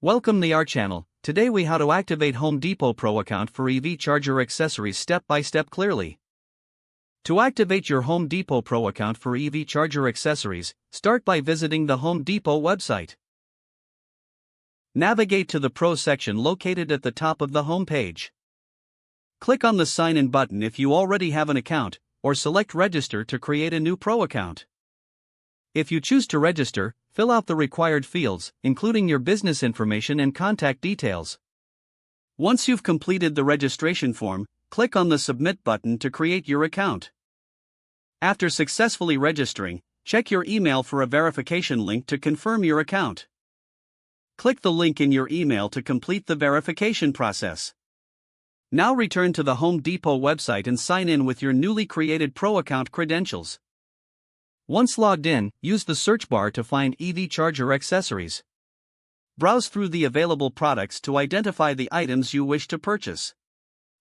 Welcome to our channel. Today we how to activate Home Depot Pro account for EV charger accessories step by step clearly. To activate your Home Depot Pro account for EV charger accessories, start by visiting the Home Depot website. Navigate to the Pro section located at the top of the home page. Click on the Sign In button if you already have an account, or select Register to create a new Pro account. If you choose to register, fill out the required fields, including your business information and contact details. Once you've completed the registration form, click on the Submit button to create your account. After successfully registering, check your email for a verification link to confirm your account. Click the link in your email to complete the verification process. Now return to the Home Depot website and sign in with your newly created Pro account credentials. Once logged in, use the search bar to find EV charger accessories. Browse through the available products to identify the items you wish to purchase.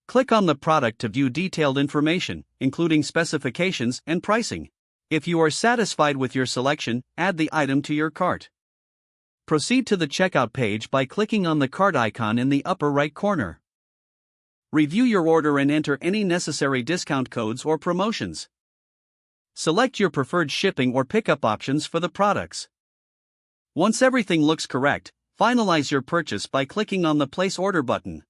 Click on the product to view detailed information, including specifications and pricing. If you are satisfied with your selection, add the item to your cart. Proceed to the checkout page by clicking on the cart icon in the upper right corner. Review your order and enter any necessary discount codes or promotions. Select your preferred shipping or pickup options for the products. Once everything looks correct, finalize your purchase by clicking on the Place Order button.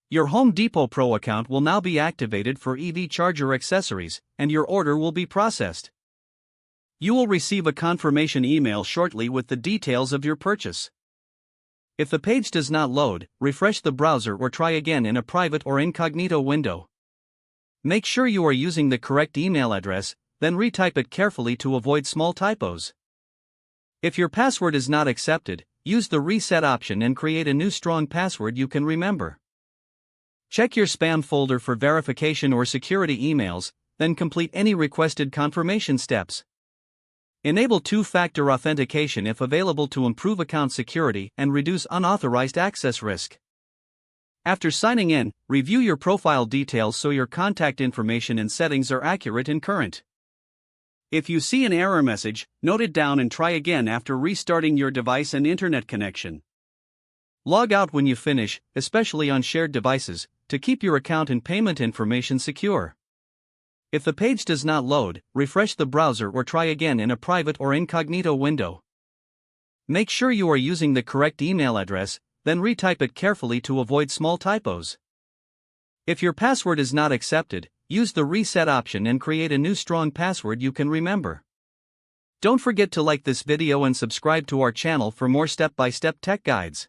Your Home Depot Pro account will now be activated for EV charger accessories, and your order will be processed. You will receive a confirmation email shortly with the details of your purchase. If the page does not load, refresh the browser or try again in a private or incognito window. Make sure you are using the correct email address, then retype it carefully to avoid small typos. If your password is not accepted, use the reset option and create a new strong password you can remember. Check your spam folder for verification or security emails, then complete any requested confirmation steps. Enable two-factor authentication if available to improve account security and reduce unauthorized access risk. After signing in, review your profile details so your contact information and settings are accurate and current. If you see an error message, note it down and try again after restarting your device and internet connection. Log out when you finish, especially on shared devices, to keep your account and payment information secure. If the page does not load, refresh the browser or try again in a private or incognito window. Make sure you are using the correct email address, then retype it carefully to avoid small typos. If your password is not accepted, use the reset option and create a new strong password you can remember. Don't forget to like this video and subscribe to our channel for more step-by-step tech guides.